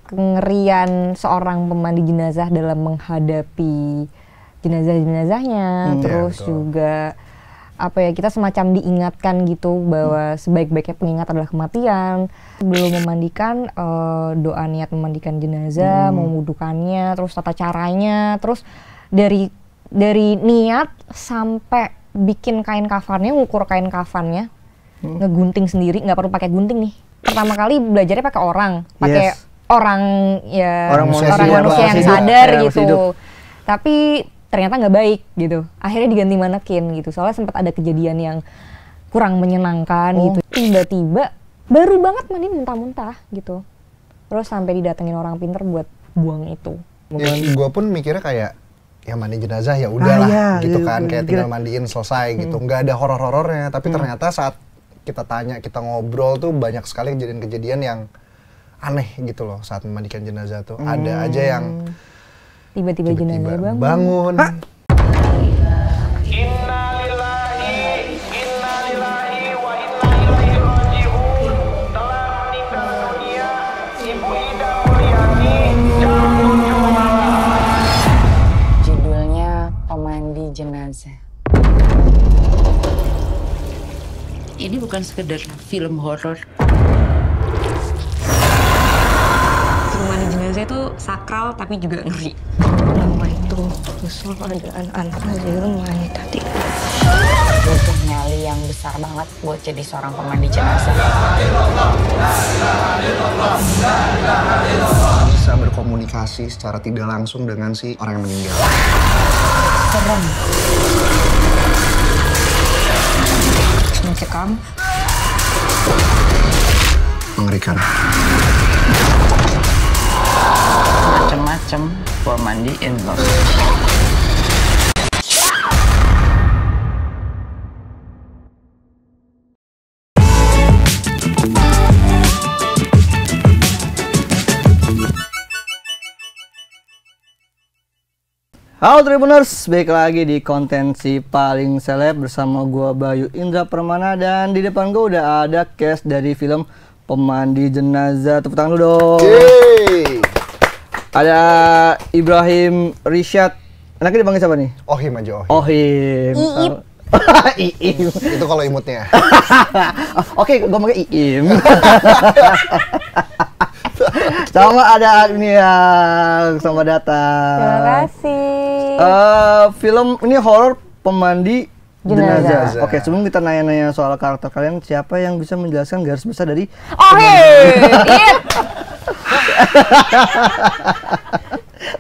kengerian seorang pemandi jenazah dalam menghadapi jenazah-jenazahnya, terus juga apa ya, kita semacam diingatkan gitu bahwa sebaik-baiknya pengingat adalah kematian. Sebelum memandikan, doa niat memandikan jenazah, memwudukannya, terus tata caranya, terus dari niat sampai bikin kain kafannya, ngukur kain kafannya, ngegunting sendiri, nggak perlu pakai gunting nih. Pertama kali belajarnya pakai pakai orang manusia yang sadar gitu. Tapi ternyata nggak baik gitu. Akhirnya diganti manekin gitu. Soalnya sempat ada kejadian yang kurang menyenangkan gitu. Tiba-tiba baru banget mandi muntah-muntah gitu. Terus sampai didatengin orang pinter buat buang itu. Ya, gue pun mikirnya kayak ya mandi jenazah ya udahlah gitu kan, kayak tinggal mandiin selesai gitu. Nggak ada horor-horornya. Tapi ternyata saat kita tanya, kita ngobrol tuh banyak sekali kejadian-kejadian yang aneh gitu loh saat memandikan jenazah tuh. Ada aja yang tiba-tiba jenazah bangun. Judulnya Pemandi Jenazah. Ini bukan sekedar film horor. Mandi jenazah itu sakral tapi juga ngeri. Nama itu usul keadaan al-hazilumani tadi. Butuh nyali yang besar banget buat jadi seorang pemandi jenazah. Bisa berkomunikasi secara tidak langsung dengan si orang yang meninggal. Serem. Mencekam. Mengerikan. Macem-macem gua mandiin loh. Halo Tribuners, balik lagi di konten Si Paling Seleb bersama gua Bayu Indra Permana, dan di depan gua udah ada cast dari film Pemandi Jenazah. Tepuk tangan dulu dong. Yeay. Ada Ibrahim Rishad. Anaknya dipanggil siapa nih? Ohim aja, Ohim. Ohim. Iim. Itu kalau imutnya. Oke, gua pakai Iim. Sama ada Agnia, selamat datang. Terima kasih. Film ini horor Pemandi Jenazah. Jenazah. Oke, sebelum kita nanya-nanya soal karakter kalian, siapa yang bisa menjelaskan garis besar dari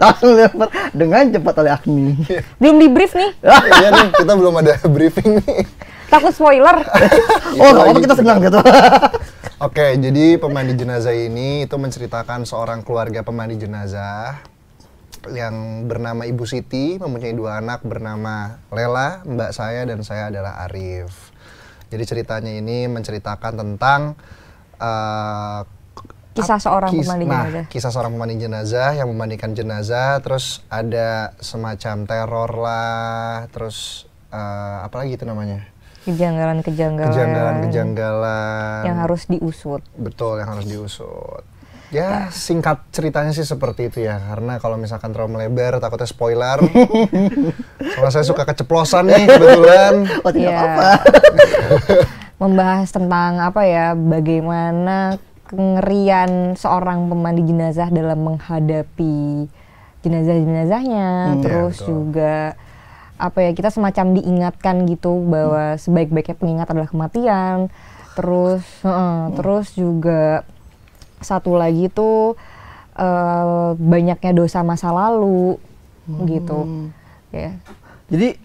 langsung lempar dengan cepat oleh Agni. Belum di brief nih. Iya nih, kita belum ada briefing nih. Takut spoiler. Oh, nggak apa-apa, kita senang gitu. Oke, jadi Pemandi Jenazah ini itu menceritakan seorang keluarga pemandi jenazah yang bernama Ibu Siti, mempunyai 2 anak bernama Lela, mbak saya, dan saya adalah Arif. Jadi ceritanya ini menceritakan tentang Kisah seorang pemandi jenazah. Kisah seorang pemandi jenazah yang memandikan jenazah, terus ada semacam teror lah, terus apalagi itu namanya? Kejanggalan-kejanggalan yang harus diusut. Betul, yang harus diusut. Ya, singkat ceritanya sih seperti itu ya, karena kalau misalkan terlalu melebar takutnya spoiler. Soalnya saya suka keceplosan nih kebetulan. Oh, tidak apa-apa. Membahas tentang apa ya, bagaimana kengerian seorang pemandi jenazah dalam menghadapi jenazah-jenazahnya, terus betul. juga apa ya, kita semacam diingatkan gitu bahwa sebaik-baiknya pengingat adalah kematian. Terus juga satu lagi tuh banyaknya dosa masa lalu gitu ya. Jadi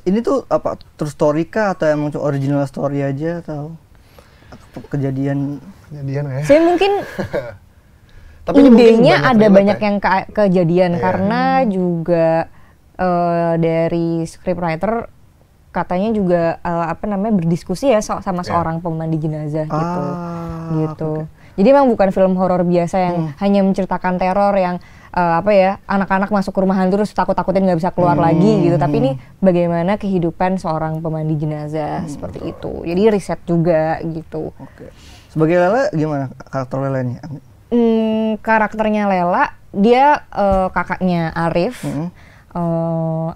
ini tuh apa, true story kah atau emang original story aja atau kejadian ya? Saya mungkin Tapi idenya ada banyak yang kejadian karena juga dari scriptwriter katanya juga berdiskusi ya sama seorang pemandi jenazah gitu. Okay. Jadi emang bukan film horor biasa yang hanya menceritakan teror yang anak-anak masuk ke rumah hantu terus takut-takutin nggak bisa keluar lagi gitu. Tapi ini bagaimana kehidupan seorang pemandi jenazah seperti itu. Jadi riset juga gitu. Oke. Sebagai Lela gimana karakter Lela ini? Karakternya Lela, dia kakaknya Arif,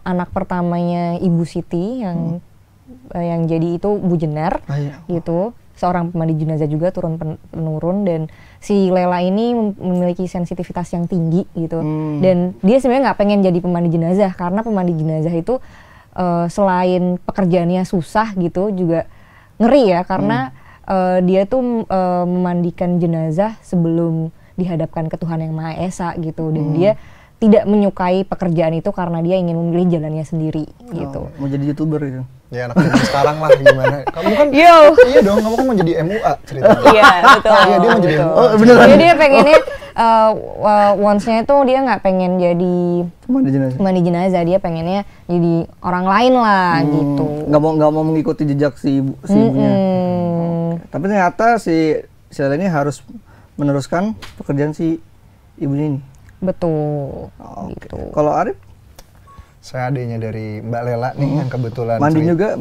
anak pertamanya Ibu Siti yang jadi itu Bu Jenar, gitu. Seorang pemandu jenazah juga turun penurun, dan si Lela ini memiliki sensitivitas yang tinggi gitu. Dan dia sebenarnya nggak pengen jadi pemandu jenazah karena pemandu jenazah itu selain pekerjaannya susah gitu juga ngeri ya, karena dia tuh memandikan jenazah sebelum dihadapkan ke Tuhan Yang Maha Esa gitu, dan dia tidak menyukai pekerjaan itu karena dia ingin memilih jalannya sendiri gitu. Mau jadi YouTuber gitu. Ya anak zaman sekarang lah gimana. Kamu kan iya dong, kamu kan mau jadi MUA ceritanya. Iya, betul. Iya, dia mau jadi MUA. Oh, beneran. Jadi dia pengennya wants-nya itu dia nggak pengen jadi pemandu jenazah, dia pengennya jadi orang lain lah gitu. Nggak mau mengikuti jejak si ibunya. Tapi ternyata si Lela ini harus meneruskan pekerjaan si ibunya ini. Betul. Gitu. Kalau Arif? Saya adanya dari Mbak Lela nih yang kebetulan mandi juga?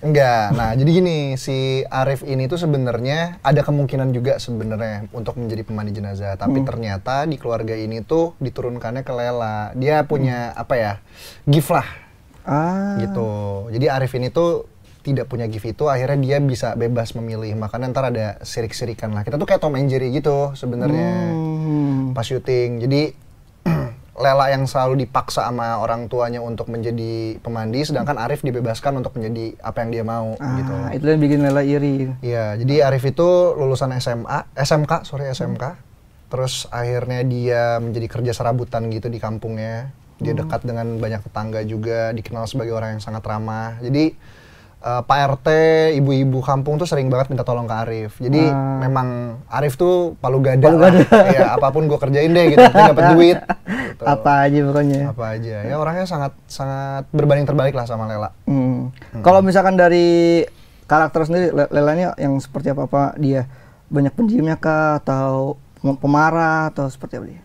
Enggak. Nah, jadi gini, si Arif ini tuh sebenarnya ada kemungkinan juga sebenarnya untuk menjadi pemandu jenazah, tapi ternyata di keluarga ini tuh diturunkannya ke Lela. Dia punya apa ya? Gift lah. Gitu. Jadi Arif ini tuh tidak punya gift itu, akhirnya dia bisa bebas memilih. Makanya ntar ada sirik-sirikan lah. Kita tuh kayak Tom and Jerry gitu sebenarnya pas syuting. Jadi Lela yang selalu dipaksa sama orang tuanya untuk menjadi pemandi, sedangkan Arif dibebaskan untuk menjadi apa yang dia mau gitu. Itu yang bikin Lela iri. Iya, jadi Arif itu lulusan SMK. Terus akhirnya dia menjadi kerja serabutan gitu di kampungnya. Dia dekat dengan banyak tetangga juga, dikenal sebagai orang yang sangat ramah. Jadi Pak RT, ibu-ibu kampung tuh sering banget minta tolong ke Arif. Jadi memang Arif tuh palu gada. Ya, apapun gue kerjain deh gitu, penting dapat duit. Gitu. Apa aja pokoknya. Apa aja. Ya orangnya sangat berbanding terbalik lah sama Lela. Kalau misalkan dari karakter sendiri, Lela ini yang seperti apa dia? Banyak pendiamnya kah atau pemarah atau seperti apa dia?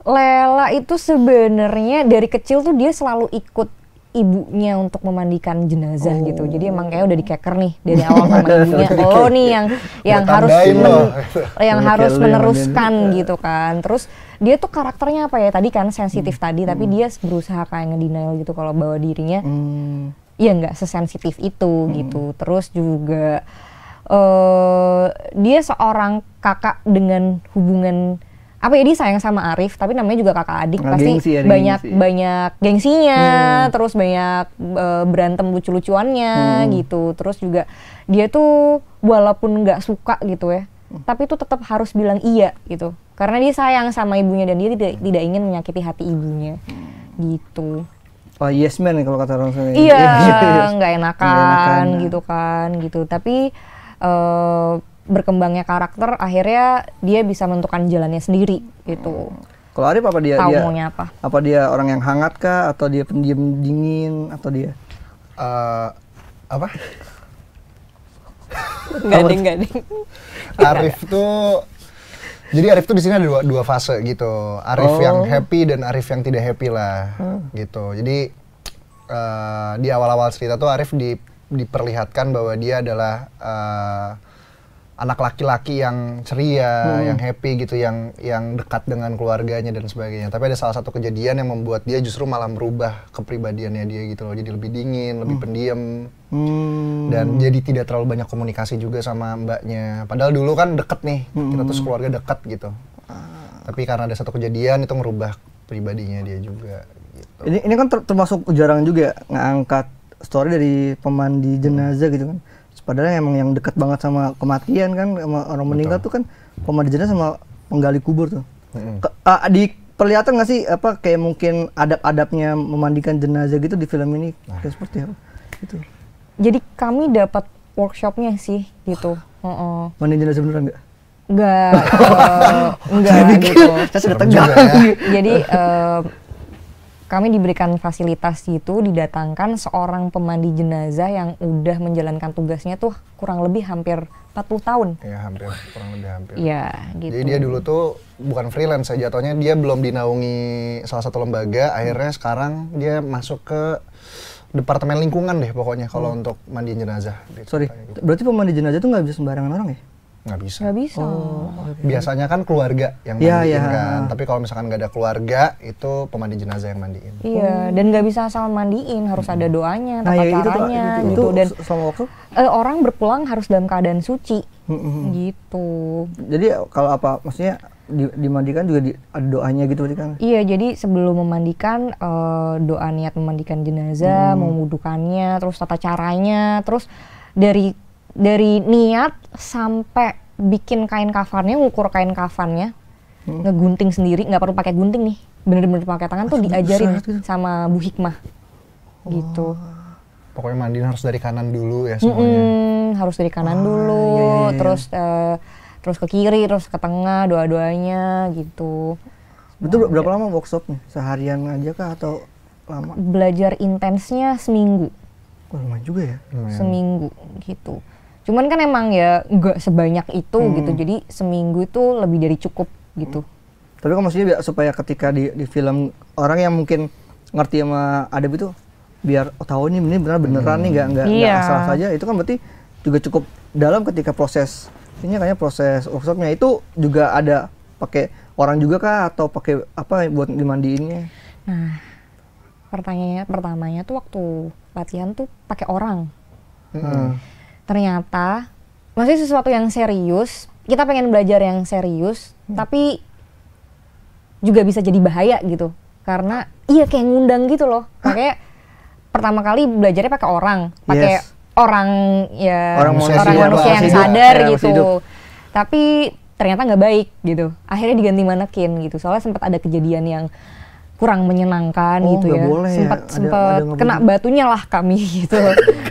Lela itu sebenarnya dari kecil tuh dia selalu ikut ibunya untuk memandikan jenazah gitu. Jadi emang kayak udah dikeker nih dari awal sama ibunya. Lo nih yang harus meneruskan gitu kan. Terus dia tuh karakternya apa ya? Tadi kan sensitif tadi, tapi dia berusaha kayak ngedenial gitu kalau bawa dirinya. Ya nggak sesensitif itu gitu. Terus juga dia seorang kakak dengan hubungan apa ya, dia sayang sama Arif, tapi namanya juga kakak adik, pasti banyak gengsinya, terus banyak berantem lucu-lucuannya gitu. Terus juga dia tuh walaupun nggak suka gitu ya, tapi tuh tetap harus bilang iya gitu, karena dia sayang sama ibunya dan dia tidak ingin menyakiti hati ibunya gitu. Yes man kalau kata orang sana. Iya, nggak enakan gitu kan gitu. Tapi berkembangnya karakter akhirnya dia bisa menentukan jalannya sendiri gitu. Kalau Arif apa dia? Tahu maunya apa? Apa dia orang yang hangat kah atau dia pendiam dingin atau dia? Apa? Gading. Arif tuh, jadi Arif tuh di sini ada dua fase gitu. Arif yang happy dan Arif yang tidak happy lah, gitu. Jadi di awal-awal cerita tuh Arif diperlihatkan bahwa dia adalah anak laki-laki yang ceria, yang happy gitu, yang dekat dengan keluarganya dan sebagainya. Tapi ada salah satu kejadian yang membuat dia justru malah merubah kepribadiannya dia gitu loh. Jadi lebih dingin, lebih pendiam, dan jadi tidak terlalu banyak komunikasi juga sama mbaknya. Padahal dulu kan deket nih, kita tuh sekeluarga deket gitu. Tapi karena ada satu kejadian itu ngerubah pribadinya dia juga. Gitu. Ini kan termasuk jarang juga ngangkat story dari pemandi jenazah gitu kan. Padahal emang yang dekat banget sama kematian kan, sama orang meninggal tuh kan pemandi jenazah sama penggali kubur tuh. Diperlihatkan nggak sih apa kayak mungkin adab-adabnya memandikan jenazah gitu di film ini kayak seperti apa? Gitu. Jadi kami dapat workshopnya sih gitu. Mandi jenazah beneran nggak? Enggak gitu. Saya sudah tegang. Jadi kami diberikan fasilitas gitu, didatangkan seorang pemandi jenazah yang udah menjalankan tugasnya tuh kurang lebih hampir 40 tahun. Iya, kurang lebih hampir. Iya, gitu. Jadi dia dulu tuh bukan freelance aja, jatuhnya dia belum dinaungi salah satu lembaga, akhirnya sekarang dia masuk ke departemen lingkungan deh pokoknya kalau untuk mandi jenazah. Sorry, berarti pemandi jenazah tuh nggak bisa sembarangan orang ya? Nggak bisa. Nggak bisa. Biasanya kan keluarga yang Iya, mandiin iya. kan. Tapi kalau misalkan nggak ada keluarga, itu pemandi jenazah yang mandiin. Iya, dan nggak bisa asal mandiin, harus ada doanya, Nah, tata ya itu tuh, caranya itu gitu. Dan selama workshop. orang berpulang harus dalam keadaan suci, gitu. Jadi kalau apa, maksudnya dimandikan juga ada doanya gitu berarti kan? Iya, jadi sebelum memandikan doa niat memandikan jenazah, memwudukannya, terus tata caranya, terus dari niat sampai bikin kain kafannya, ngukur kain kafannya, ngegunting sendiri, nggak perlu pakai gunting nih, bener-bener pakai tangan tuh diajarin sama Bu Hikmah, gitu. Pokoknya mandiin harus dari kanan dulu ya semuanya. Harus dari kanan dulu, terus ke kiri, terus ke tengah, doa-doanya gitu. Itu berapa lama workshopnya? Seharian aja kah atau lama? Belajar intensnya seminggu. Wah, lumayan juga ya. Seminggu gitu. Cuman kan emang ya nggak sebanyak itu gitu, jadi seminggu itu lebih dari cukup gitu. Tapi kan maksudnya supaya ketika di film orang yang mungkin ngerti sama adab itu biar tahu ini beneran nih nggak asal saja, itu kan berarti juga cukup dalam ketika proses ini kayaknya proses workshopnya itu juga ada pakai orang juga kah atau pakai apa buat dimandiinnya? Nah, pertamanya tuh waktu latihan tuh pakai orang. Ternyata masih sesuatu yang serius, kita pengen belajar yang serius, tapi juga bisa jadi bahaya gitu. Karena iya kayak ngundang gitu loh. Makanya pertama kali belajarnya pakai orang, pakai orang manusia yang sadar gitu. Tapi ternyata nggak baik gitu. Akhirnya diganti manekin gitu. Soalnya sempat ada kejadian yang kurang menyenangkan gitu ya. Sempat kena batunya lah kami gitu.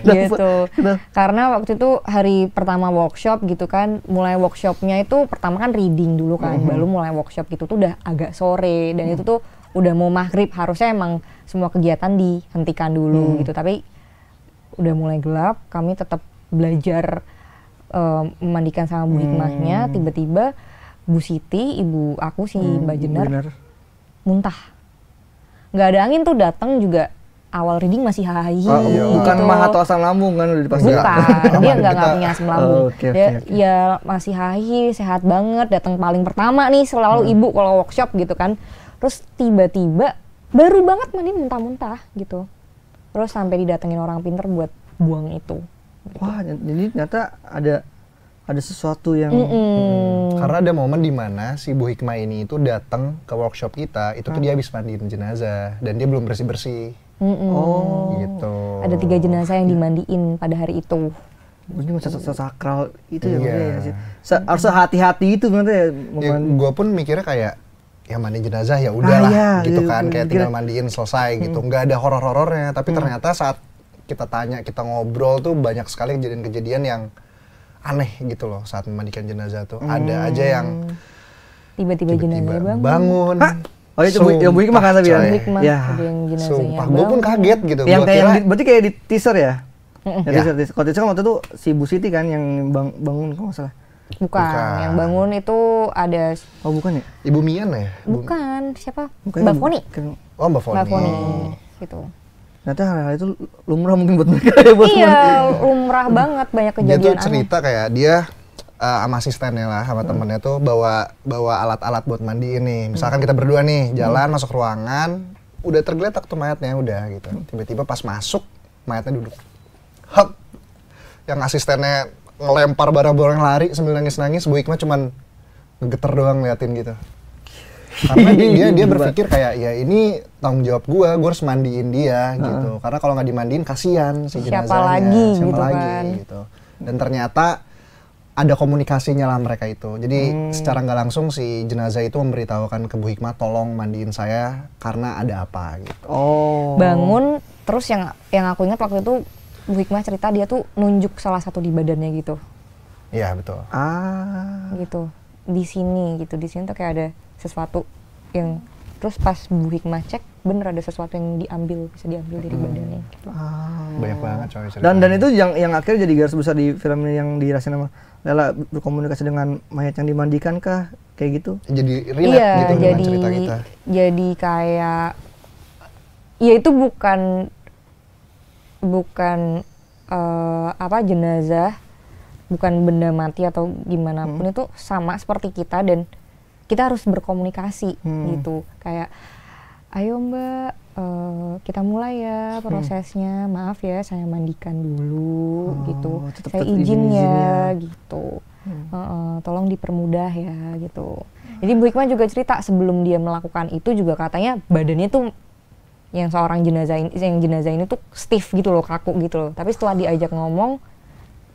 gitu. Karena waktu itu hari pertama workshop gitu kan, mulai workshopnya itu pertama kan reading dulu kan, baru mulai workshop gitu tuh udah agak sore dan itu tuh udah mau maghrib, harusnya emang semua kegiatan dihentikan dulu gitu. Tapi udah mulai gelap, kami tetap belajar memandikan sama Bu Hikmahnya. Tiba-tiba Bu Siti, ibu aku si Mbak Jenar muntah. Nggak ada angin tuh, datang juga awal reading masih hahi. Bukan mah atau asam lambung kan udah dipastikan. Bukan, dia nggak punya asam lambung. Dia ya masih hahi, sehat banget, datang paling pertama nih selalu ibu kalau workshop gitu kan. Terus tiba-tiba baru banget mandi muntah-muntah gitu. Terus sampai didatengin orang pinter buat buang itu. Gitu. Wah, jadi ternyata ada sesuatu yang Karena ada momen di mana si Bu Hikmah ini itu datang ke workshop kita, itu tuh dia habis mandiin jenazah dan dia belum bersih-bersih. Gitu. Ada 3 jenazah yang dimandiin pada hari itu. Ini masih sakral itu ya sih. Harus hati-hati itu benar ya. Gue pun mikirnya kayak ya mandi jenazah ya udahlah gitu kan, kayak tinggal mandiin selesai gitu, nggak ada horor-horornya. Tapi ternyata saat kita tanya, kita ngobrol tuh banyak sekali kejadian-kejadian yang aneh gitu loh saat memandikan jenazah tuh. Ada aja yang tiba-tiba jenazah bangun. Oh itu Bu Hikmah kan tapi ya? Ya. Yang jenazahnya sumpah, gue pun kaget gitu. Yang kayak berarti kayak di teaser ya? Kalau teaser kan waktu itu si Bu Siti kan yang bangun kalau nggak salah. Bukan, yang bangun itu ada. Oh bukan ya? Ibu Mian ya? Bukan, siapa? Bukan, Mbak Foni. Oh Mbak Foni. Mbak Foni, gitu. Ternyata hal-hal itu lumrah mungkin buat mereka ya. Iya, lumrah banget, banyak kejadian dia tuh cerita aneh. Kayak dia sama asistennya lah, sama temennya tuh bawa alat-alat buat mandi ini. Misalkan kita berdua nih, jalan masuk ruangan, udah tergeletak tuh mayatnya, udah gitu. Tiba-tiba pas masuk, mayatnya duduk. Hop! Yang asistennya ngelempar barang-barang lari sambil nangis-nangis, Bu Hikmah cuman ngegeter doang liatin gitu. Karena dia berpikir kayak ya ini tanggung jawab gue harus mandiin dia gitu. Karena kalau nggak dimandiin kasihan si jenazahnya. Siapa lagi gitu kan. Gitu. Dan ternyata ada komunikasinya lah mereka itu. Jadi secara nggak langsung si jenazah itu memberitahukan ke Bu Hikmah, tolong mandiin saya karena ada apa gitu. Bangun, terus yang aku ingat waktu itu Bu Hikmah cerita dia tuh nunjuk salah satu di badannya gitu. Iya betul. Gitu. Di sini tuh kayak ada sesuatu yang, terus pas Bu Hikmah cek bener ada sesuatu yang bisa diambil dari badannya gitu. Banyak banget coy ceritanya. Dan itu yang akhirnya jadi garis besar di film ini yang dirasain sama Lela, berkomunikasi dengan mayat yang dimandikan kah kayak gitu? Jadi relate gitu dengan cerita kita. Jadi kayak ya itu bukan jenazah bukan benda mati atau gimana pun, itu sama seperti kita dan kita harus berkomunikasi gitu. Kayak, ayo Mbak, kita mulai ya prosesnya. Maaf ya, saya mandikan dulu gitu. Saya izin ya gitu. Tolong dipermudah ya gitu. Jadi Bu Hikmah juga cerita sebelum dia melakukan itu juga katanya badannya tuh yang jenazah ini tuh stiff gitu loh, kaku gitu loh. Tapi setelah diajak ngomong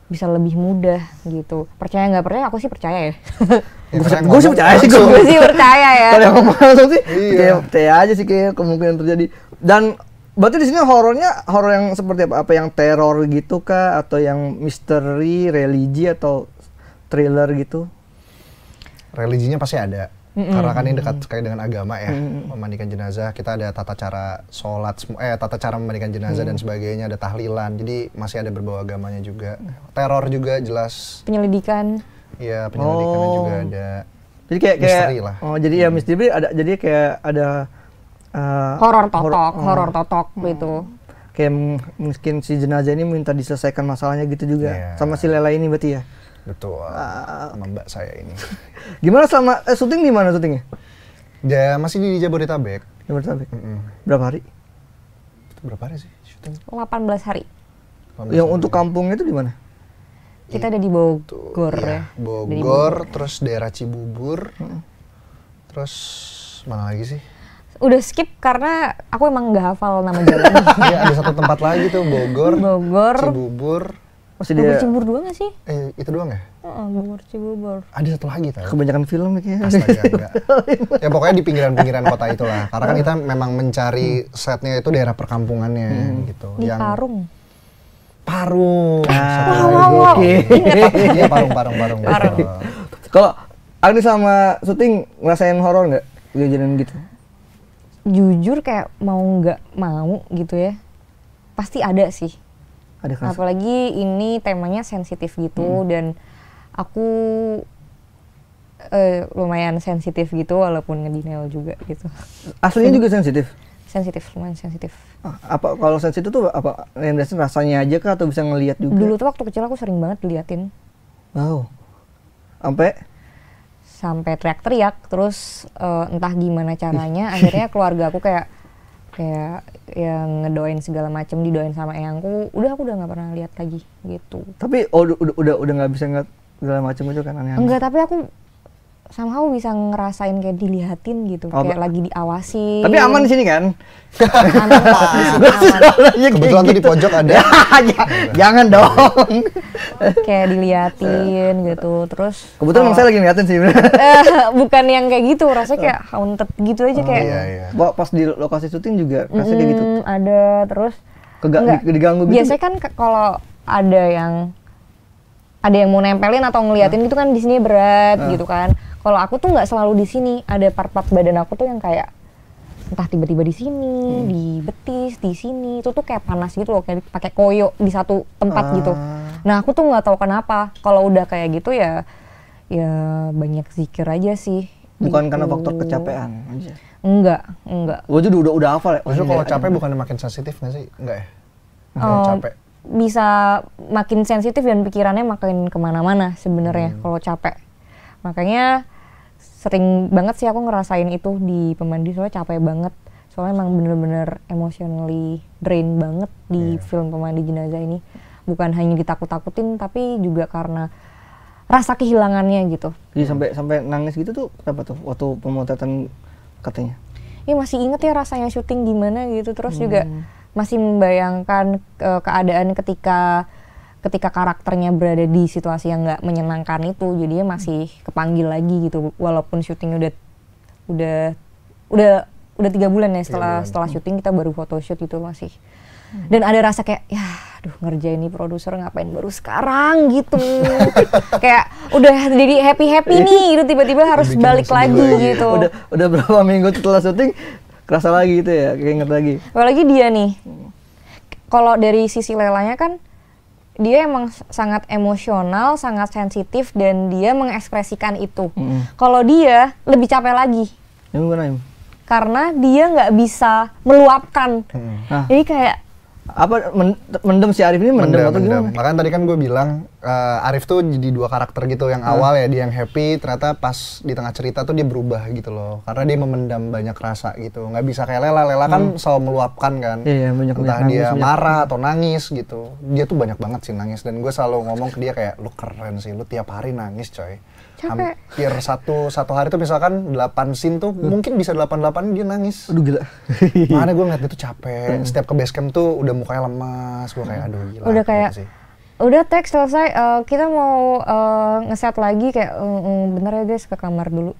bisa lebih mudah gitu. Percaya nggak percaya? Aku sih percaya ya. Gue sih percaya sih. Gue sih percaya ya. Kalau yang ngomong langsung sih, percaya aja sih kayak kemungkinan terjadi. Dan berarti di sini horornya horor yang seperti apa? Apa yang teror gitu kah? Atau yang misteri, religi atau thriller gitu? Religinya pasti ada. Karena kan ini dekat sekali dengan agama ya, memandikan jenazah. Kita ada tata cara sholat, tata cara memandikan jenazah dan sebagainya, ada tahlilan. Jadi masih ada berbau agamanya juga. Teror juga jelas. Penyelidikan. Iya, penyelidikannya juga ada. Jadi kayak misteri lah. Oh, jadi ya misteri ada, jadi kayak ada horor totok gitu. Kayak mungkin si jenazah ini minta diselesaikan masalahnya gitu juga. Sama si Lela ini berarti ya. Betul, sama mbak saya ini. Gimana sama syuting di mana syutingnya? Ya masih di Jabodetabek. Jabodetabek. Berapa hari? Itu berapa hari sih syuting? 18 hari. Yang untuk kampungnya itu di mana? Kita ada di Bogor ya. Bogor, terus daerah Cibubur. Terus mana lagi sih? Udah skip karena aku emang nggak hafal nama jalan. Iya, ada satu tempat lagi tuh, Bogor, Cibubur. Masih Bogor Cibubur doang nggak sih? Itu doang ya? Bogor Cibubur. Ada satu lagi tau. Kebanyakan film kayaknya. Astaga, enggak. Ya pokoknya di pinggiran-pinggiran kota itulah. Karena kan kita memang mencari setnya itu daerah perkampungannya gitu. Di Parung. Wow. Iya, Parung. Kalau Agni sama syuting ngerasain horor nggak? Kejadian gitu? Jujur kayak mau nggak mau gitu ya. Pasti ada sih. Apalagi ini temanya sensitif gitu dan aku lumayan sensitif gitu walaupun ngedenial juga gitu. Aslinya juga sensitif? Lumayan sensitif. Apa kalau sensitif tuh apa? Yang rasanya aja kah atau bisa ngelihat juga? Dulu tuh waktu kecil aku sering banget diliatin. Wow. Sampai teriak-teriak terus entah gimana caranya akhirnya keluarga aku kayak yang ngedoain segala macem, didoain sama eyangku, aku udah nggak pernah lihat lagi gitu. Tapi udah nggak bisa ngeliat segala macem itu kan aneh-aneh. Enggak, tapi aku somehow bisa ngerasain kayak dilihatin gitu, kayak lagi diawasi. Tapi aman di sini kan? Aman. Kebetulan tuh di pojok ada. Jangan dong. Kayak diliatin gitu, terus. Kebetulan saya lagi ngeliatin sih. Bukan yang kayak gitu, rasanya kayak haunted gitu aja kayak. Iya. Pas di lokasi syuting juga rasanya kayak gitu. Ada terus. Diganggu gitu. Biasanya kan kalau ada yang mau nempelin atau ngeliatin gitu kan di sini berat gitu kan. Kalau aku tuh nggak selalu di sini, ada part-part badan aku tuh yang kayak entah tiba-tiba di sini, di betis, di sini, itu tuh kayak panas gitu loh, kayak pakai koyo di satu tempat gitu. Nah aku tuh nggak tahu kenapa. Kalau udah kayak gitu ya banyak zikir aja sih. Bukan gitu. Karena faktor kecapean aja. Enggak. Gue juga udah hafal ya. Maksudnya kalau capek bukan makin sensitif nggak sih? Enggak ya? Kalau capek. Bisa makin sensitif dan pikirannya makin kemana-mana sebenarnya kalau capek. Makanya sering banget sih aku ngerasain itu di Pemandi, soalnya capek banget. Soalnya emang bener-bener emotionally drain banget di film Pemandi Jenazah ini. Bukan hanya ditakut-takutin, tapi juga karena rasa kehilangannya gitu. Jadi sampai nangis gitu tuh kenapa tuh waktu pemotretan katanya? Ya masih inget ya rasanya syuting gimana gitu, terus juga masih membayangkan keadaan ketika karakternya berada di situasi yang nggak menyenangkan itu, jadinya masih kepanggil lagi gitu, walaupun syutingnya udah 3 bulan ya setelah syuting, kita baru photoshoot itu masih. Dan ada rasa kayak ngerjain ini produser ngapain baru sekarang gitu. Kayak udah jadi happy nih gitu, tiba-tiba harus balik lagi gitu. Udah berapa minggu setelah syuting kerasa lagi gitu ya, kayak inget lagi. Apalagi dia nih, kalau dari sisi Lelanya kan dia emang sangat emosional, sangat sensitif, dan dia mengekspresikan itu. Kalau dia lebih capek lagi. Gimana? Karena dia nggak bisa meluapkan. Jadi kayak Apa mendem si Arif ini mendem atau gimana? Makanya tadi kan gue bilang Arif tuh jadi dua karakter gitu. Yang awal ya dia yang happy, ternyata pas di tengah cerita tuh dia berubah gitu loh. Karena dia memendam banyak rasa gitu. Nggak bisa kayak Lela. Lela kan selalu meluapkan kan. Iya, Entah dia marah atau nangis gitu. Dia tuh banyak banget sih nangis. Dan gue selalu ngomong ke dia kayak, lu keren sih, lu tiap hari nangis coy. Capek. Hampir satu hari tuh misalkan 8 scene tuh mungkin bisa 88 dia nangis. Aduh gila. Makanya gue ngeliat dia tuh capek. Setiap ke base camp tuh udah mukanya lemas. Gue kayak aduh gila. Udah kayak gitu sih. udah teks selesai, kita mau ngeset lagi kayak bentar ya guys ke kamar dulu.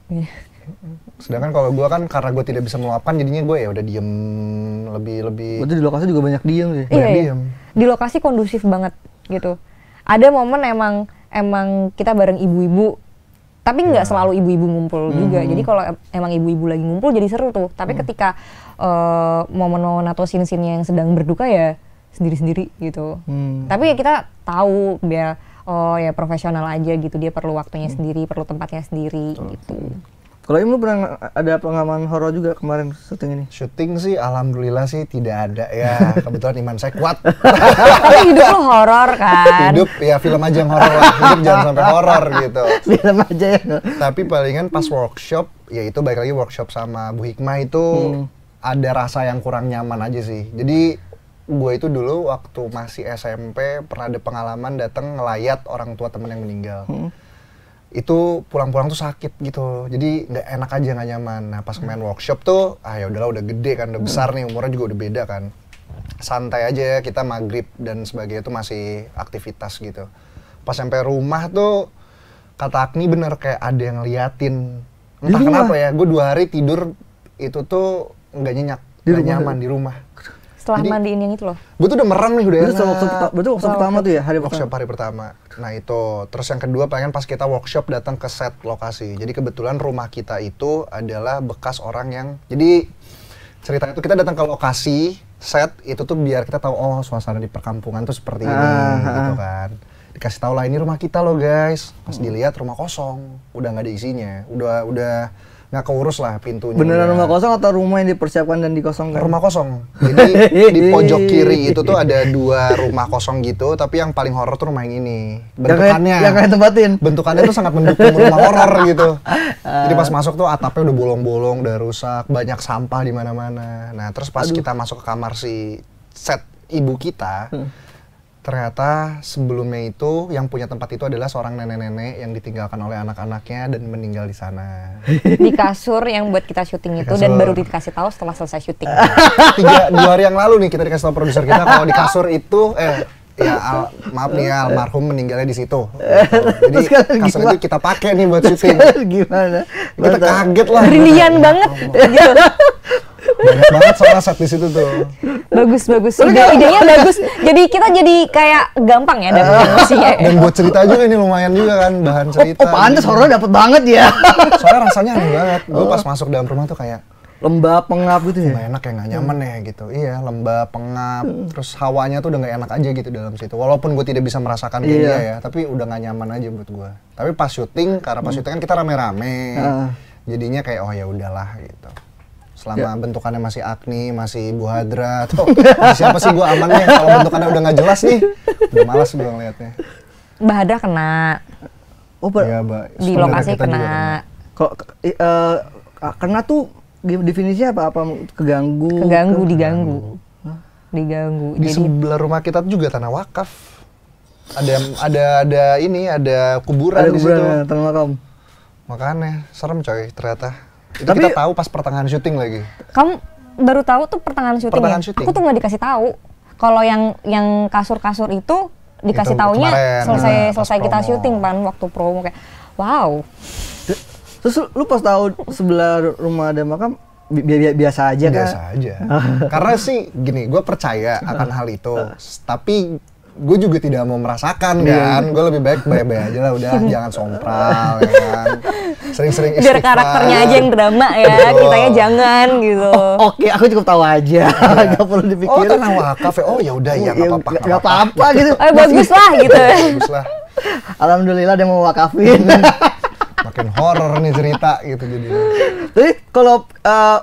Sedangkan kalau gue kan karena gue tidak bisa meluapkan jadinya gue ya udah diem lebih. Berarti di lokasi juga banyak diem sih. Iya, diem. Di lokasi kondusif banget gitu. Ada momen emang kita bareng ibu-ibu, tapi nggak selalu ibu-ibu ngumpul juga. Jadi kalau emang ibu-ibu lagi ngumpul jadi seru tuh. Tapi ketika momen-momen atau scene-scene yang sedang berduka ya sendiri-sendiri gitu. Tapi ya kita tahu ya ya profesional aja gitu, dia perlu waktunya sendiri, perlu tempatnya sendiri gitu. Kalau Im lu pernah ada pengalaman horor juga kemarin syuting ini? Syuting sih alhamdulillah sih tidak ada ya. Kebetulan iman saya kuat. Tapi hidup lu horor kan? Hidup ya film aja yang horor lah. Hidup jangan sampai horor gitu. Film aja ya. Tapi palingan pas workshop, ya itu balik lagi workshop sama Bu Hikmah itu ada rasa yang kurang nyaman aja sih. Jadi gue itu dulu waktu masih SMP pernah ada pengalaman datang ngelayat orang tua temen yang meninggal. Itu pulang-pulang tuh sakit gitu, jadi nggak enak aja, nggak nyaman. Nah pas main workshop tuh, ya udahlah udah gede kan, udah besar nih, umurnya juga udah beda kan. Santai aja, kita maghrib dan sebagainya tuh masih aktivitas gitu. Pas sampai rumah tuh, kata Agni bener kayak ada yang ngeliatin. Entah kenapa ya, gue 2 hari tidur itu tuh nggak nyenyak, nggak nyaman di rumah. Setelah Jadi, mandiin yang itu loh. Gue tuh udah merem nih, udah enak. Berarti workshop pertama tuh ya, Workshop hari pertama. Nah itu, terus yang kedua pengen pas kita workshop datang ke set lokasi. Jadi kebetulan rumah kita itu adalah bekas orang yang, jadi cerita itu kita datang ke lokasi set itu tuh biar kita tahu oh suasana di perkampungan tuh seperti ini gitu kan. Dikasih tahu lah ini rumah kita loh guys. Pas dilihat rumah kosong, udah nggak ada isinya, udah nggak keurus lah pintunya. Beneran rumah kosong atau rumah yang dipersiapkan dan dikosongkan? Rumah kosong. Jadi di pojok kiri itu tuh ada 2 rumah kosong gitu, tapi yang paling horor tuh rumah yang ini. Bentukannya. Yang kayak tempatin. Bentukannya tuh sangat mendukung rumah horor gitu. Jadi pas masuk tuh atapnya udah bolong-bolong, udah rusak, banyak sampah di mana-mana. Nah, terus pas kita masuk ke kamar si set ibu kita, ternyata sebelumnya itu yang punya tempat itu adalah seorang nenek-nenek yang ditinggalkan oleh anak-anaknya dan meninggal di sana. Di kasur yang buat kita syuting itu dan baru dikasih tahu setelah selesai syuting. 2 hari yang lalu nih kita dikasih tahu produser kita kalau di kasur itu maaf nih ya, almarhum meninggalnya di situ. Gitu. Jadi kasur itu kita pakai nih buat syuting. Gimana? Kita kaget lah. Brilian banget gitu. Banyak banget soalnya set di situ tuh. Bagus. Idenya bagus. Jadi kita jadi kayak gampang ya dapet emosinya. Dan buat cerita juga ini lumayan juga kan bahan cerita. Oh pantes horor dapet banget ya. Soalnya rasanya aneh banget. Gue pas masuk dalam rumah tuh kayak lembab, pengap gitu ya? Nggak enak ya, nggak nyaman ya gitu. Iya, lembab, pengap, terus hawanya tuh udah nggak enak aja gitu dalam situ. Walaupun gue tidak bisa merasakan kayak dia ya, tapi udah nggak nyaman aja buat gue. Tapi pas syuting, karena pas syuting kan kita rame-rame, jadinya kayak oh ya udahlah gitu. Selama bentukannya masih Agni, masih Bu Hadra, atau siapa sih gue aman nih. Kalau bentukannya udah nggak jelas nih, udah malas gue ngeliatnya. Mbak Hadra kena. Oh, iya, di lokasi kena. Kok kena tuh definisinya apa? Apa keganggu? Diganggu. Di sebelah rumah kita juga tanah wakaf. Ada kuburan di situ. Tanah makam. Makanya serem coy ternyata. Itu tapi, kita tahu pas pertengahan syuting lagi. Kamu baru tahu tuh pertengahan syuting ya? Aku tuh nggak dikasih tau. Kalau yang kasur-kasur itu dikasih taunya selesai kita syuting kan waktu promo kayak wow. Terus lu pas tahu sebelah rumah ada makam biasa aja kan? Biasa aja. Karena sih gini, gue percaya akan hal itu. Tapi gue juga tidak mau merasakan kan. Gue lebih baik baik-baik aja lah udah jangan sompral ya kan. Sering-sering istighfar. Biar karakternya aja yang drama ya, kitanya jangan gitu. Oke, aku cukup tahu aja. Gak perlu dipikirin. Oh tanah wakaf ya? Oh ya udah ya nggak apa-apa gitu. Bagus lah gitu. Bagus lah. Alhamdulillah dia mau wakafin. Makin horor nih cerita gitu jadi. Jadi kalau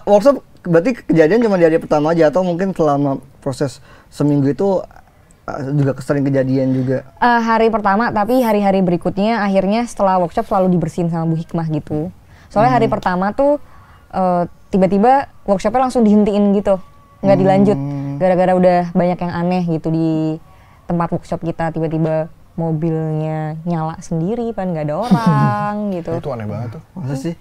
workshop berarti kejadian cuma di hari pertama aja atau mungkin selama proses seminggu itu juga sering kejadian juga? Hari pertama, tapi hari-hari berikutnya akhirnya setelah workshop selalu dibersihin sama Bu Hikmah gitu. Soalnya hari pertama tuh tiba-tiba workshopnya langsung dihentiin gitu, nggak dilanjut. Gara-gara udah banyak yang aneh gitu di tempat workshop kita, tiba-tiba mobilnya nyala sendiri kan nggak ada orang gitu. Itu aneh banget tuh. Masa sih?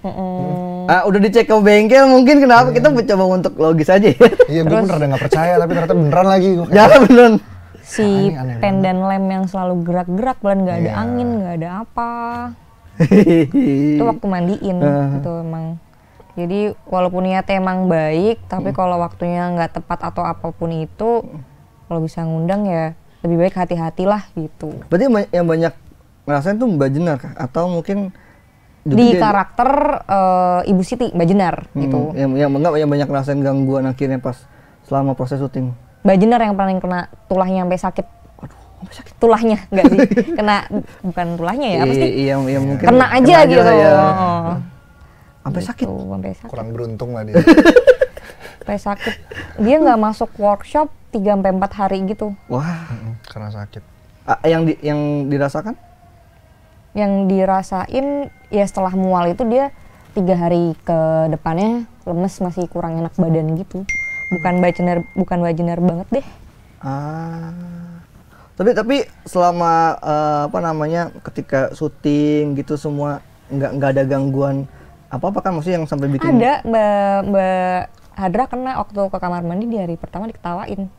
Udah dicek ke bengkel mungkin, kenapa kita mencoba untuk logis aja ya? Iya, gue bener nggak percaya tapi ternyata beneran lagi. Jangan beneran. Si aneh pendan lem yang selalu gerak-gerak, bulan nggak ada Iya. angin, nggak ada apa. Itu waktu mandiin itu emang. Jadi walaupun niatnya emang baik, tapi kalau waktunya nggak tepat atau apapun itu, kalau bisa ngundang ya lebih baik hati-hatilah gitu. Berarti yang banyak ngerasain tuh Mbak Jenar kah? Atau mungkin juga Di karakter Ibu Siti, Mbak Jenar gitu. yang banyak ngerasain gangguan akhirnya pas selama proses syuting. Mbak Jenar yang paling kena tulahnya sampai sakit. Waduh, sampai sakit. Tulahnya enggak sih? Kena, bukan tulahnya ya, apa sih? Iya, mungkin Kena aja gitu. ya. Oh. Sampai sakit. Gitu, sampai sakit. Kurang beruntung lah dia. Sampai sakit. Dia nggak masuk workshop 3-4 hari gitu. Wah, Karena sakit. yang dirasakan? Yang dirasain ya setelah mual itu dia 3 hari ke depannya lemes, masih kurang enak badan gitu. Bukan Mbak Jenar banget deh. Tapi selama ketika syuting gitu semua nggak ada gangguan apa kan, maksudnya yang sampai bikin Ada Mbak Hadra kena waktu ke kamar mandi di hari pertama diketawain.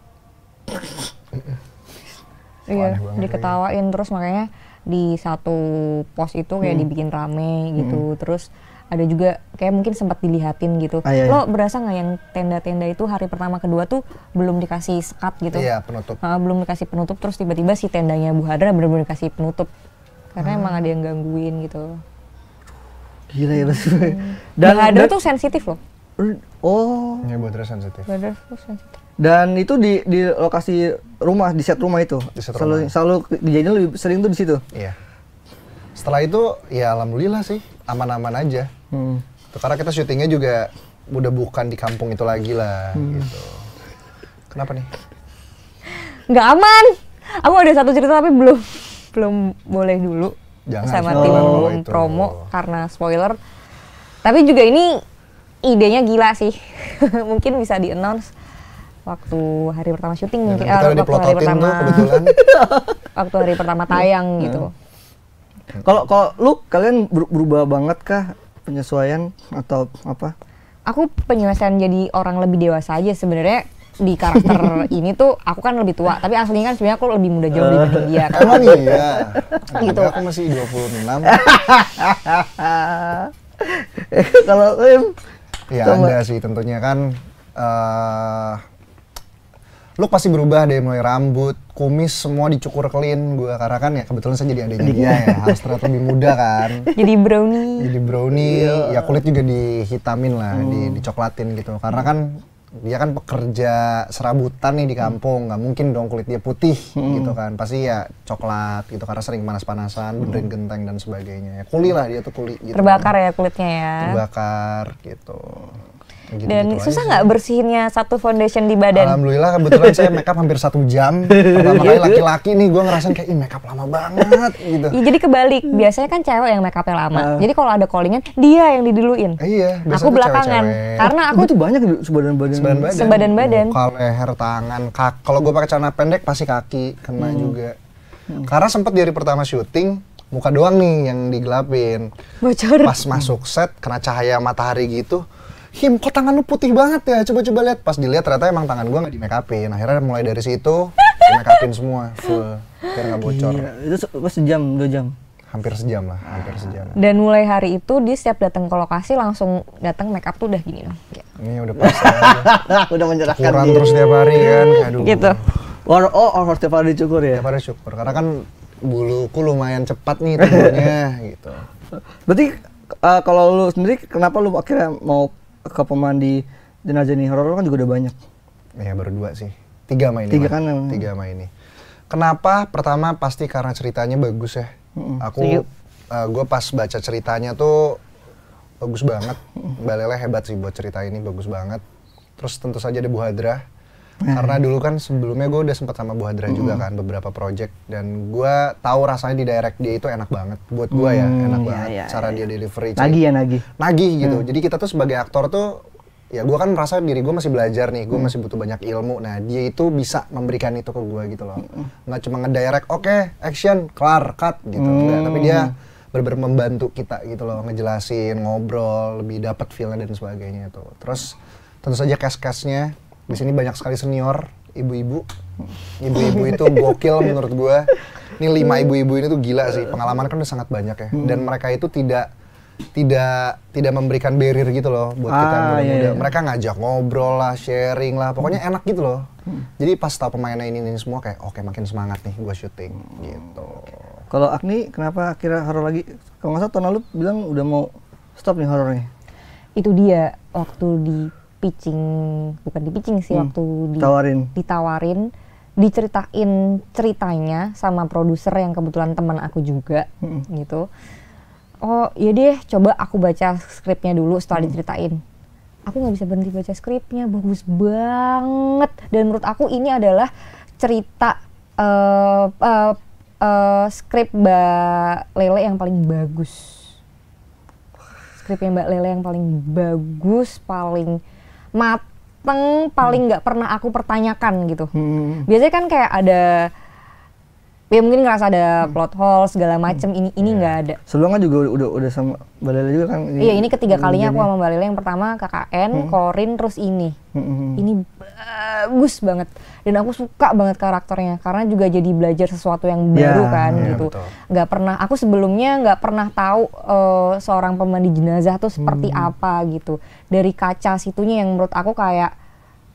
Iya, aneh banget diketawain terus makanya di satu pos itu kayak dibikin rame gitu. Terus ada juga kayak mungkin sempat dilihatin gitu. Iya. Lo berasa nggak yang tenda-tenda itu hari pertama kedua tuh belum dikasih sekat gitu? Iya, penutup. Belum dikasih penutup, terus tiba-tiba si tendanya Bu Hadra benar-benar dikasih penutup karena emang ada yang gangguin gitu. gila ya pasti. Dan Bu Hadra tuh sensitif loh. Oh. Iya, buat dia sensitif. Bu Hadra tuh sensitif. Dan itu di lokasi rumah, di set rumah itu. Di set Selalu kejadian lebih sering tuh di situ. Iya. Setelah itu ya alhamdulillah sih aman-aman aja. Tuh, karena kita syutingnya juga udah bukan di kampung itu lagi lah gitu. Kenapa nih? Nggak aman. Aku ada satu cerita tapi belum boleh dulu. Jangan Sama spoiler tim kalau itu. promo karena spoiler. Tapi juga ini idenya gila sih. Mungkin bisa di-announce waktu hari pertama syuting mungkin. Kita udah Waktu hari diplototin pertama tuh kebetulan. waktu hari pertama tayang gitu. Kalau lu kalian berubah banget kah penyesuaian atau apa? Aku penyelesaian jadi orang lebih dewasa aja sebenarnya. Di karakter ini tuh aku kan lebih tua, tapi aslinya kan sebenarnya aku lebih muda jauh dibanding dia kan. Emang iya. Gitu. Aku masih 26. Kalau Ya ada sih tentunya kan. Look pasti berubah deh, mulai rambut, kumis semua dicukur clean gue, karena kan ya kebetulan saya jadi adiknya dia ya, harus terlihat lebih muda kan. Jadi brownie. Jadi brownie, ya kulit juga dihitamin lah, dicoklatin gitu. Karena kan dia kan pekerja serabutan nih di kampung, nggak mungkin dong kulit dia putih gitu kan. Pasti ya coklat gitu karena sering panas-panasan, benerin genteng dan sebagainya. Ya, kuli lah dia tuh kuli gitu. Terbakar ya kulitnya ya. Terbakar gitu. Gitu, Dan susah nggak bersihinnya satu foundation di badan? Alhamdulillah kebetulan saya makeup hampir 1 jam. Pertama kali laki-laki nih gue ngerasain kayak ih makeup lama banget gitu. Ya, jadi kebalik, biasanya kan cewek yang makeupnya lama. Jadi kalau ada callingan, dia yang diduluin. Iya, biasanya Aku tuh belakangan, cewek-cewek. karena aku itu banyak sebadan-badan. sebadan-badan. Muka, leher, tangan, kaki. Kalau gue pakai celana pendek pasti kaki kena juga. Karena sempet di hari pertama syuting muka doang nih yang digelapin. Bocor. Pas masuk set kena cahaya matahari gitu. Him, kok tangan lu putih banget ya? Coba-coba lihat. Pas dilihat ternyata emang tangan gua nggak di make upin. Akhirnya mulai dari situ di make upin semua full biar nggak bocor. Gila. Itu sejam, 2 jam. Hampir sejam lah, hampir sejam. Dan mulai hari itu dia setiap datang ke lokasi langsung datang make up tuh udah gini loh. Ini udah pas aja. Udah menyerahkan Kurang diri. terus tiap hari kan. Aduh. Gitu. Harus tiap hari dicukur ya? Tiap hari syukur. Karena kan buluku lumayan cepat nih tumbuhnya gitu. Berarti kalau lu sendiri kenapa lu akhirnya mau ke pemandi jenazah nih? Horor kan juga udah banyak. Ya baru 2 sih. 3 sama ini. 3 kan emang. 3 sama ini. Kenapa? Pertama pasti karena ceritanya bagus ya. Aku gue pas baca ceritanya tuh bagus banget. Mbak Lele hebat sih buat cerita ini, bagus banget. Terus tentu saja ada Bu Hadra Karena dulu kan sebelumnya gue udah sempat sama Bu Hadra juga kan beberapa project, dan gue tahu rasanya di direct dia itu enak banget buat gue ya, enak banget cara dia delivery. Nagih gitu. Jadi kita tuh sebagai aktor tuh ya gue kan merasa diri gue masih belajar nih, gue masih butuh banyak ilmu. Nah dia itu bisa memberikan itu ke gue gitu loh. Nggak cuma ngedirect, oke, action, kelar, cut gitu. Enggak, tapi dia benar-benar membantu kita gitu loh, ngejelasin, ngobrol, lebih dapat feel-nya dan sebagainya tuh. Terus tentu saja cast-castnya di sini banyak sekali senior, ibu-ibu. Ibu-ibu itu gokil menurut gue. Ini 5 ibu-ibu ini tuh gila sih. Pengalaman kan udah sangat banyak ya. Dan mereka itu tidak memberikan barrier gitu loh buat kita yang muda-muda. Mereka ngajak ngobrol lah, sharing lah, pokoknya enak gitu loh. Jadi pas tahu pemainnya ini semua kayak oke, makin semangat nih gue syuting gitu. Kalau Agni kenapa akhirnya horor lagi? Kalau nggak salah tahun lalu bilang udah mau stop nih horornya. Itu dia waktu bukan di pitching sih, waktu ditawarin, diceritain ceritanya sama produser yang kebetulan teman aku juga gitu. Oh iya deh, coba aku baca skripnya dulu. Setelah diceritain, aku nggak bisa berhenti baca skripnya, bagus banget. Dan menurut aku ini adalah cerita skrip Mbak Lele yang paling bagus. Skripnya Mbak Lele yang paling bagus, paling mateng, paling nggak pernah aku pertanyakan gitu. Biasanya kan kayak ada, ya mungkin ngerasa ada plot hole segala macem, ini nggak ada. Sebelumnya juga udah sama Mbak Lele juga kan? Iya, ini ketiga kalinya aku sama Mbak Lele. Yang pertama KKN, Korin, terus ini. Ini bagus banget. Dan aku suka banget karakternya, karena juga jadi belajar sesuatu yang baru kan gitu. Nggak pernah, aku sebelumnya nggak pernah tahu seorang pemandi jenazah tuh seperti apa gitu. Dari kaca situnya yang menurut aku kayak,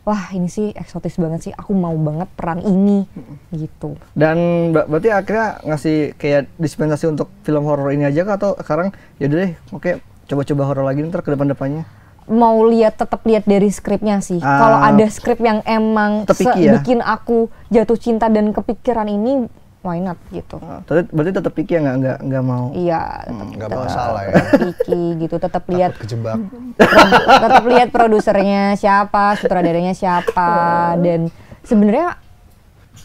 wah ini sih eksotis banget sih, aku mau banget peran ini gitu. Dan berarti akhirnya ngasih kayak dispensasi untuk film horor ini aja kah, atau sekarang yaudah deh oke coba-coba horor lagi ntar ke depan-depannya? Mau tetap lihat dari skripnya sih. Kalau ada skrip yang emang bikin aku jatuh cinta dan kepikiran ini, why not gitu. Berarti tetap picky ya, nggak mau? Iya, nggak mau salah ya. Picky gitu, tetap lihat kejebak. Tetap lihat produsernya siapa, sutradaranya siapa. Dan sebenarnya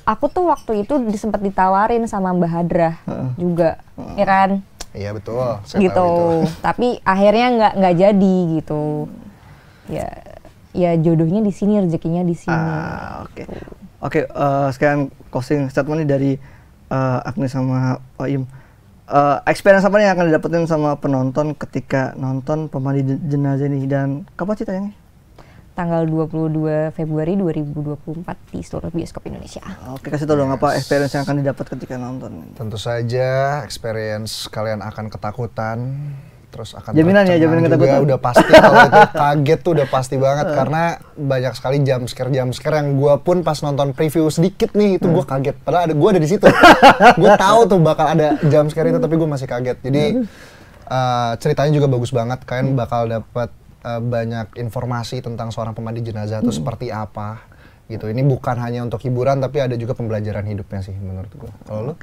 aku tuh waktu itu sempat ditawarin sama Mbak Hadra juga, ya kan? Iya betul. Gitu. Tapi akhirnya nggak jadi gitu. Ya jodohnya di sini, rezekinya di sini. Oke, sekarang closing statement nih dari Agni sama Im. Experience apa nih yang akan didapetin sama penonton ketika nonton Pemandi Jenazah ini, dan kapan sih tayangnya? Tanggal 22 Februari 2024 di seluruh bioskop Indonesia. Oke, kasih tau dong apa experience yang akan didapat ketika nonton. Tentu saja experience kalian akan ketakutan, terus akan jaminan ketakutan. Udah pasti. Kalau itu kaget tuh udah pasti banget, karena banyak sekali jump scare yang gue pun pas nonton preview sedikit nih itu gue kaget. Padahal gue ada di situ. Gue tahu tuh bakal ada jump scare itu, tapi gue masih kaget. Jadi ceritanya juga bagus banget. Kalian bakal dapat banyak informasi tentang seorang pemandi jenazah itu seperti apa gitu. Ini bukan hanya untuk hiburan, tapi ada juga pembelajaran hidupnya sih menurut gue. Kalau lu?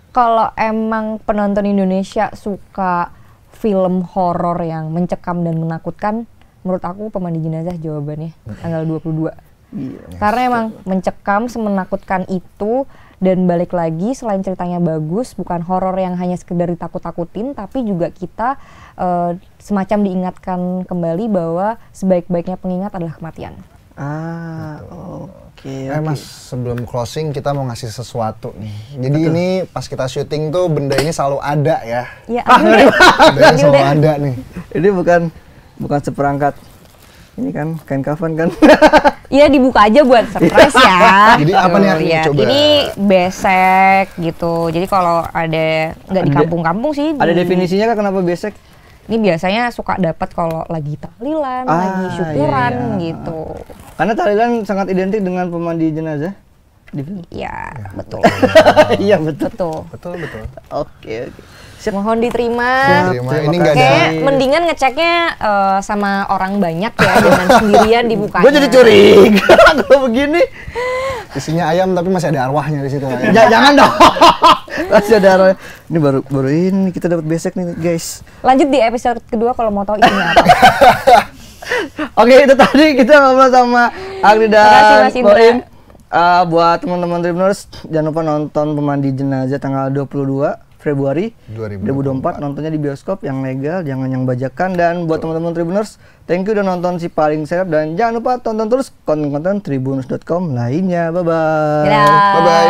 Kalau emang penonton Indonesia suka film horor yang mencekam dan menakutkan, menurut aku Pemandi Jenazah jawabannya tanggal 22. Karena emang mencekam, semenakutkan itu. Dan balik lagi, selain ceritanya bagus, bukan horor yang hanya sekedar ditakut-takutin, tapi juga kita semacam diingatkan kembali bahwa sebaik-baiknya pengingat adalah kematian. Oke. Mas, sebelum closing kita mau ngasih sesuatu nih. Jadi ini pas kita syuting tuh benda ini selalu ada ya. Iya. Benda ini selalu ada nih. Ini bukan seperangkat. Ini kan kain kafan kan. Iya, dibuka aja buat surprise ya. Jadi apa nih yang coba? Ini besek gitu. Jadi kalau ada, nggak di kampung-kampung sih. Ada definisinya kan kenapa besek? Ini biasanya suka dapat kalau lagi tahlilan, lagi syukuran gitu. Karena tahlilan sangat identik dengan pemandi jenazah. Iya, betul. Iya, betul. Betul. Oke. Mohon diterima. Ini nggak ada. Kayak mendingan ngeceknya sama orang banyak ya, jangan sendirian dibukanya. Gue jadi curiga kalau begini. Isinya ayam tapi masih ada arwahnya di situ. Jangan dong. Masih ada arwahnya. Ini baru ini kita dapat besek nih guys. Lanjut di episode kedua kalau mau tahu isinya apa. Oke, itu tadi kita ngobrol sama Agri Terima kasih, dan Mas Indra. Boim. Buat teman-teman Tribuners, jangan lupa nonton Pemandi Jenazah tanggal 22 Februari 2024. Nontonnya di bioskop yang legal, jangan yang bajakan. Dan buat teman-teman Tribuners, thank you udah nonton Si Paling Seleb. Dan jangan lupa tonton terus konten-konten tribuners.com lainnya. Bye-bye. Dadah. Bye-bye.